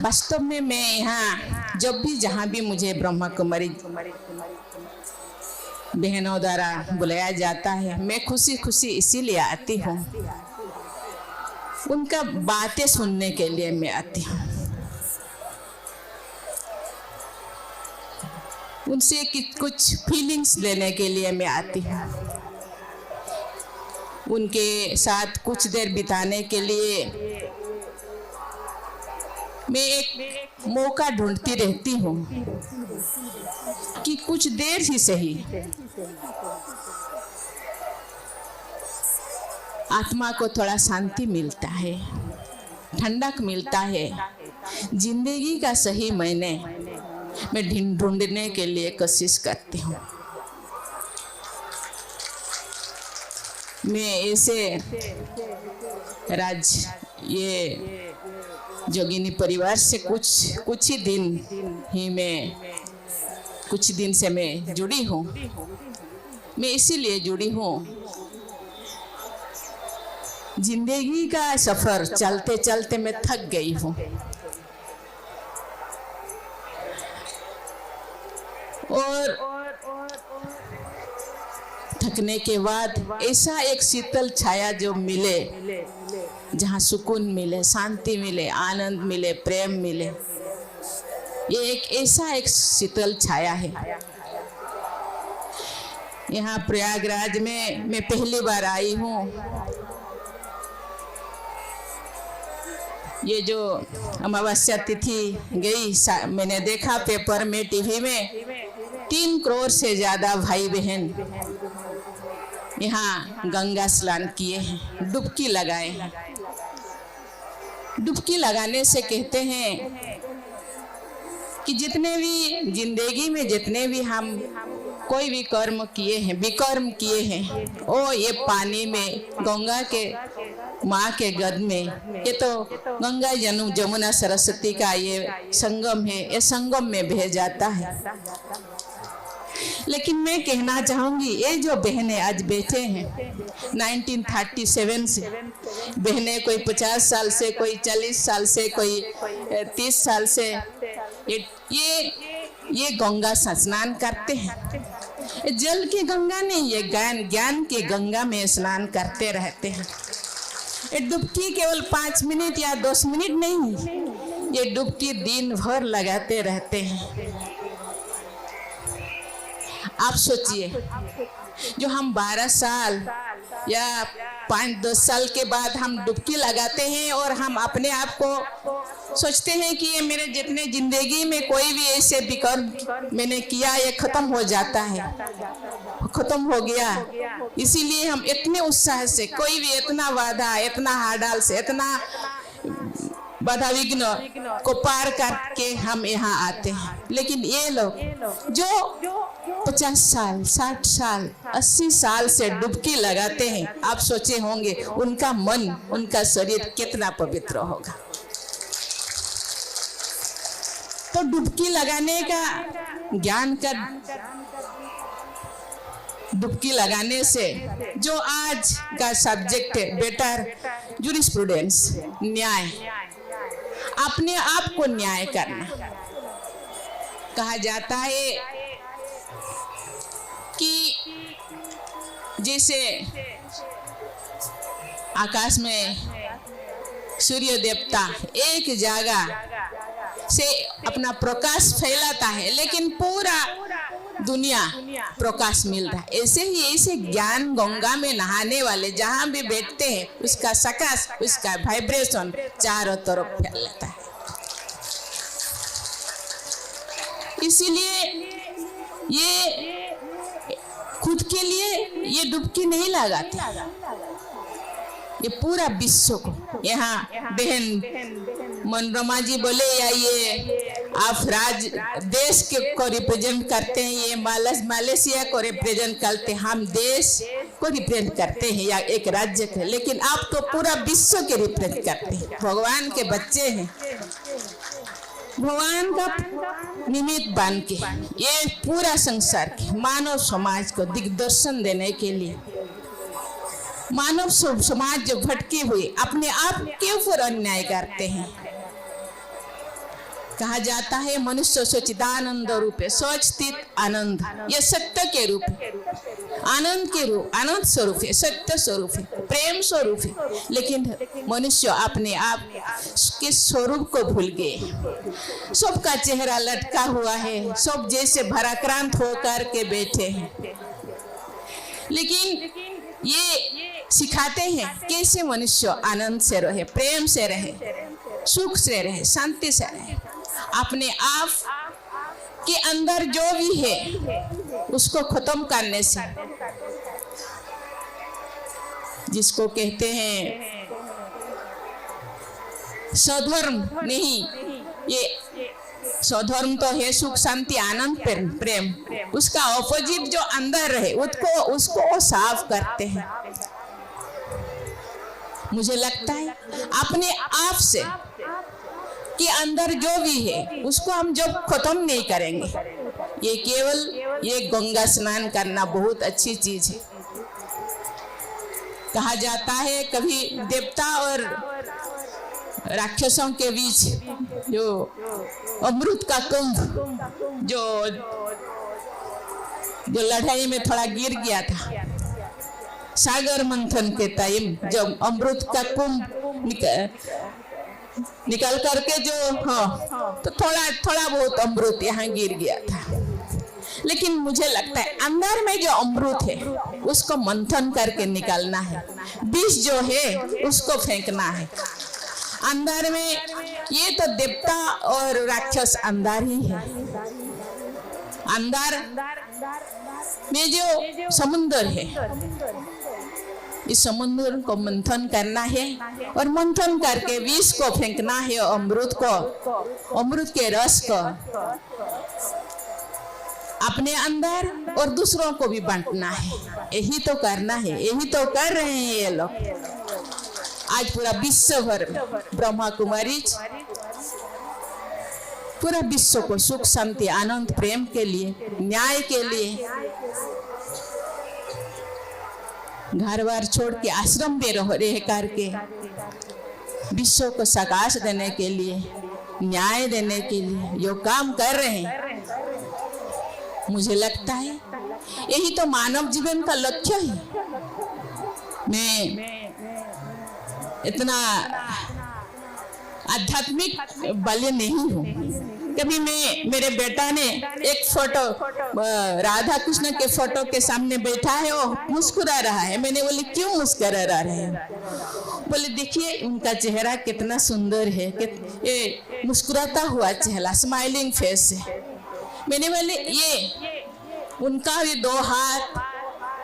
वास्तव में मैं यहाँ जब भी जहाँ भी मुझे ब्रह्मा कुमारी बहनों द्वारा बुलाया जाता है, मैं खुशी खुशी इसीलिए आती हूँ, उनका बातें सुनने के लिए मैं आती हूँ, उनसे कुछ फीलिंग्स लेने के लिए मैं आती हूँ, उनके साथ कुछ देर बिताने के लिए मैं एक मौका ढूंढती रहती हूँ कि कुछ देर ही सही आत्मा को थोड़ा शांति मिलता है, ठंडक मिलता है। जिंदगी का सही मायने मैं ढूंढने के लिए कोशिश करती हूँ। मैं ऐसे ये जोगिनी परिवार से कुछ दिन से मैं जुड़ी हूँ। मैं इसीलिए जुड़ी हूँ, जिंदगी का सफर चलते चलते मैं थक गई हूँ और थकने के बाद ऐसा एक शीतल छाया जो मिले, जहाँ सुकून मिले, शांति मिले, आनंद मिले, प्रेम मिले, ये एक शीतल छाया है। यहाँ प्रयागराज में मैं पहली बार आई हूँ। ये जो अमावस्या तिथि गई, मैंने देखा पेपर में, टीवी में 3 करोड़ से ज्यादा भाई बहन यहाँ गंगा स्नान किए हैं, डुबकी लगाए हैं। डुबकी लगाने से कहते हैं कि जितने भी जिंदगी में जितने भी हम कोई भी कर्म किए हैं, विकर्म किए हैं, ओ ये पानी में गंगा के माँ के गद में, ये तो गंगा जमुना सरस्वती का ये संगम है, ये संगम में बह जाता है। लेकिन मैं कहना चाहूंगी, ये जो बहनें आज बैठे हैं 1937 से, बहनें कोई 50 साल से, कोई 40 साल से, कोई 30 साल से ये गंगा स्नान करते हैं। जल की गंगा नहीं, ये ज्ञान की गंगा में स्नान करते रहते हैं। ये डुबकी केवल 5 मिनट या 10 मिनट नहीं, ये डुबकी दिन भर लगाते रहते हैं। आप सोचिए, जो हम 12 साल या 5-10 साल के बाद हम डुबकी लगाते हैं और हम अपने आप को सोचते हैं कि ये मेरे जितने जिंदगी में कोई भी ऐसे विकर्म मैंने किया, ये खत्म हो जाता है, खत्म हो गया। इसीलिए हम इतने उत्साह से, कोई भी इतना बाधा, इतना हार्डल से, इतना बाधा विघ्न को पार करके हम यहाँ आते हैं। लेकिन ये लोग जो 50 साल, 60 साल, 80 साल से डुबकी लगाते हैं, आप सोचे होंगे उनका मन, उनका शरीर कितना पवित्र होगा। तो डुबकी लगाने का ज्ञान का, डुबकी लगाने से जो आज का सब्जेक्ट है बेटर जूरिस्प्रूडेंस, न्याय, अपने आप को न्याय करना। कहा जाता है कि जैसे आकाश में सूर्य देवता एक जगह से अपना प्रकाश फैलाता है, लेकिन पूरा दुनिया प्रकाश मिल रहा है। ऐसे ही ऐसे ज्ञान गंगा में नहाने वाले जहां भी बैठते हैं, उसका प्रकाश, उसका वाइब्रेशन चारों तरफ फैल लेता है। इसीलिए ये खुद के लिए ये डुबकी नहीं लगाते, ये पूरा विश्व को। यहाँ बहन मनोरमा जी बोले, या ये आप देश को रिप्रेजेंट करते हैं, ये मलेशिया को रिप्रेजेंट करते हैं, हम देश को रिप्रेजेंट करते हैं या एक राज्य को, लेकिन आप तो पूरा विश्व के रिप्रेजेंट करते हैं। भगवान के बच्चे हैं, भगवान का निमित्त बन के ये पूरा संसार के मानव समाज को दिग्दर्शन देने के लिए, मानव समाज जो भटके हुए अपने आप के ऊपर अन्याय करते हैं, कहा जाता है मनुष्य सच्चिदानंद रूप है, सचित आनंद, यह सत्य के रूप है, आनंद के रूप, आनंद स्वरूप है, सत्य स्वरूप है, प्रेम स्वरूप है। लेकिन मनुष्य अपने आप के स्वरूप को भूल गए। सबका चेहरा लटका हुआ है, सब जैसे भराक्रांत होकर के बैठे हैं। लेकिन ये सिखाते हैं कैसे मनुष्य आनंद से रहे, प्रेम से रहे, सुख से रहे, शांति से रहे। अपने आप के अंदर जो भी है उसको खत्म करने से, जिसको कहते हैं स्वधर्म नहीं, ये स्वधर्म तो है सुख शांति आनंद प्रेम, उसका ऑपोजिट जो अंदर रहे उसको साफ करते हैं। मुझे लगता है अपने आप से कि अंदर जो भी है उसको हम जब खत्म नहीं करेंगे, ये केवल ये गंगा स्नान करना बहुत अच्छी चीज है। कहा जाता है कभी देवता और राक्षसों के बीच जो अमृत का कुंभ जो लड़ाई में थोड़ा गिर गया था, सागर मंथन के टाइम जब अमृत का कुंभ निकल करके जो तो थोड़ा बहुत अमृत यहाँ गिर गया था। लेकिन मुझे लगता है अंदर में जो अमृत है उसको मंथन करके निकालना है, विष जो है उसको फेंकना है। अंदर में ये तो देवता और राक्षस अंदर ही है, अंदर में जो समुद्र है, इस समुद्र को मंथन करना है और मंथन करके विष को फेंकना है, अमृत को, अमृत के रस को अपने अंदर और दूसरों को भी बांटना है। यही तो करना है, यही तो कर रहे हैं ये लोग। आज पूरा विश्व भर में ब्रह्मा कुमारी पूरा विश्व को सुख शांति आनंद प्रेम के लिए, न्याय के लिए घर बार छोड़ के आश्रम में रह करके विश्व को सकाश देने के लिए, न्याय देने के लिए जो काम कर रहे हैं, मुझे लगता है यही तो मानव जीवन का लक्ष्य है। मैं इतना आध्यात्मिक बल नहीं हूँ। कभी मेरे बेटा ने एक फोटो राधा कृष्ण के फोटो के सामने बैठा है, वो मुस्कुरा रहा है। मैंने बोली क्यों मुस्कुरा रहे हैं? बोले देखिए उनका चेहरा कितना सुंदर है, ये मुस्कुराता हुआ चेहरा, स्माइलिंग फेस है। मैंने बोले ये उनका भी दो हाथ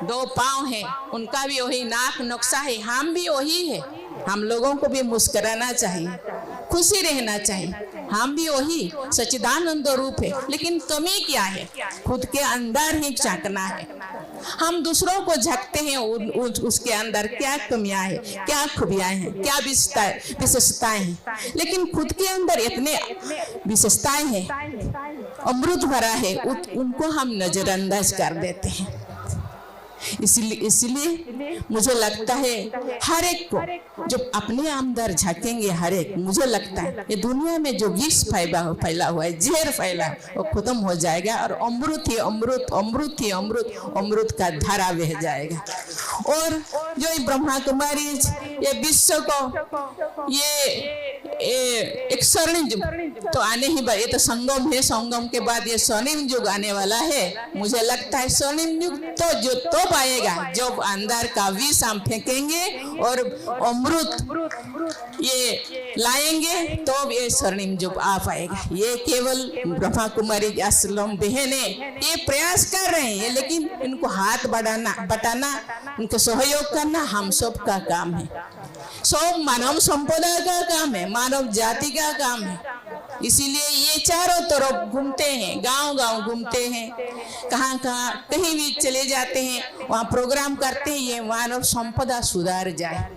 दो पाँव है, उनका भी वही नाक नक्शा है, हम भी वही है। हम लोगों को भी मुस्कुराना चाहिए, खुशी रहना चाहिए, हम भी वही सच्चिदानंद रूप है। लेकिन कमी क्या है? खुद के अंदर ही झांकना है। हम दूसरों को झांकते हैं उसके अंदर क्या कमियां है, क्या खूबियां हैं, क्या विशेषताएं हैं, लेकिन खुद के अंदर इतने विशेषताएं हैं, अमृत भरा है, उनको हम नजरअंदाज कर देते हैं। इसलिए मुझे लगता है हर एक को जब अपने अंदर झांकेंगे, हर एक, मुझे लगता है ये दुनिया में जो विष फैला हुआ है, जहर फैला है, वो खत्म हो जाएगा और अमृत ही अमृत, अमृत ही अमृत, अमृत का धारा बह जाएगा। और जो ब्रह्मा कुमारी ये विश्व को ये एक स्वर्णिम युग तो आने ही, ये तो संगम है, संगम के बाद ये स्वर्णिम युग आने वाला है। मुझे लगता है स्वर्णिम युग तो जो तो आएगा जब अंदर का विष हम फेंकेंगे और अमृत ये लाएंगे, तो ये स्वर्णिम युग आ पाएगा। ये केवल ब्रह्मा कुमारी आश्रम बहने ये प्रयास कर रहे हैं, लेकिन इनको हाथ बटाना, उनको सहयोग करना हम सब का काम है, सब मानव संपदा का काम है, मानव जाति का काम है। इसीलिए ये चारों तरफ घूमते हैं, गांव-गांव घूमते हैं, कहाँ कहीं भी चले जाते हैं, वहाँ प्रोग्राम करते हैं, ये मानव संपदा सुधार जाए।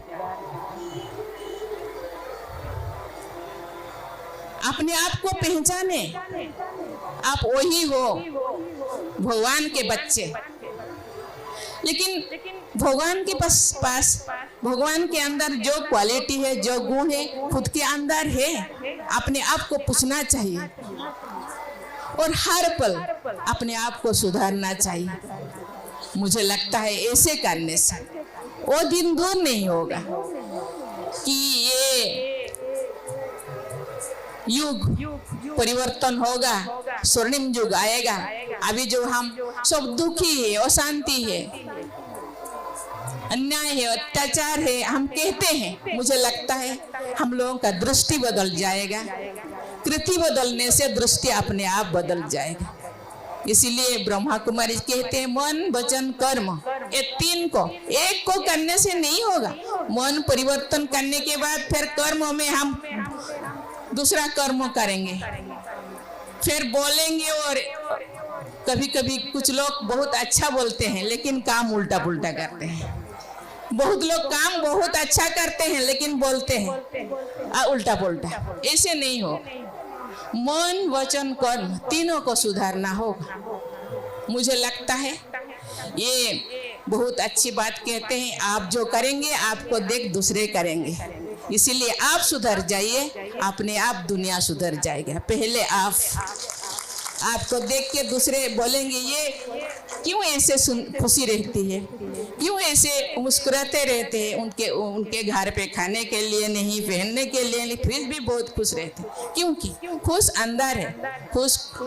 अपने आप को पहचाने, आप वही हो, भगवान के बच्चे। लेकिन भगवान के पास भगवान के अंदर जो क्वालिटी है, जो गुण है, खुद के अंदर है, अपने आप को पूछना चाहिए और हर पल अपने आप को सुधारना चाहिए। मुझे लगता है ऐसे करने से वो दिन दूर नहीं होगा कि ये युग परिवर्तन होगा, स्वर्णिम युग आएगा। अभी जो हम सब दुखी है, अशांति है, अन्याय है, अत्याचार है, हम कहते हैं, मुझे लगता है हम लोगों का दृष्टि बदल जाएगा। कृति बदलने से दृष्टि अपने आप बदल जाएगा। इसीलिए ब्रह्मा कुमारी कहते हैं मन वचन कर्म, ये तीन को एक को करने से नहीं होगा। मन परिवर्तन करने के बाद फिर कर्म में हम दूसरा कर्म करेंगे, फिर बोलेंगे। और कभी कभी कुछ लोग बहुत अच्छा बोलते हैं लेकिन काम उल्टा पुल्टा करते हैं। बहुत लोग काम बहुत अच्छा करते हैं लेकिन बोलते हैं उल्टा पुल्टा। ऐसे नहीं हो। मन वचन कर्म तीनों को सुधारना होगा। मुझे लगता है ये बहुत अच्छी बात कहते हैं, आप जो करेंगे आपको देख दूसरे करेंगे। इसीलिए आप सुधर जाइए, अपने आप दुनिया सुधर जाएगा। पहले आपको देख के दूसरे बोलेंगे ये क्यों ऐसे खुशी रहती है, क्यों ऐसे मुस्कुराते रहते हैं, उनके घर पे खाने के लिए नहीं, पहनने के लिए, फिर भी बहुत खुश रहते हैं। क्योंकि खुश अंदर है,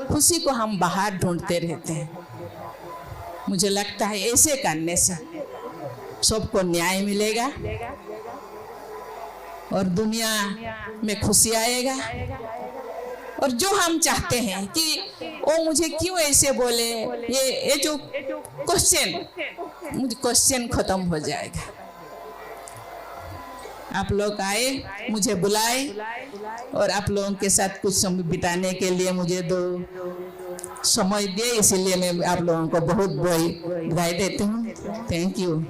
खुशी को हम बाहर ढूंढते रहते हैं। मुझे लगता है ऐसे करने से सबको न्याय मिलेगा और दुनिया में खुशी आएगा। और जो हम चाहते हैं कि वो मुझे क्यों ऐसे बोले, ये जो क्वेश्चन खत्म हो जाएगा। आप लोग आए, मुझे बुलाए और आप लोगों के साथ कुछ समय बिताने के लिए मुझे दो समय दिए, इसीलिए मैं आप लोगों को बहुत बधाई देती हूँ। Thank you.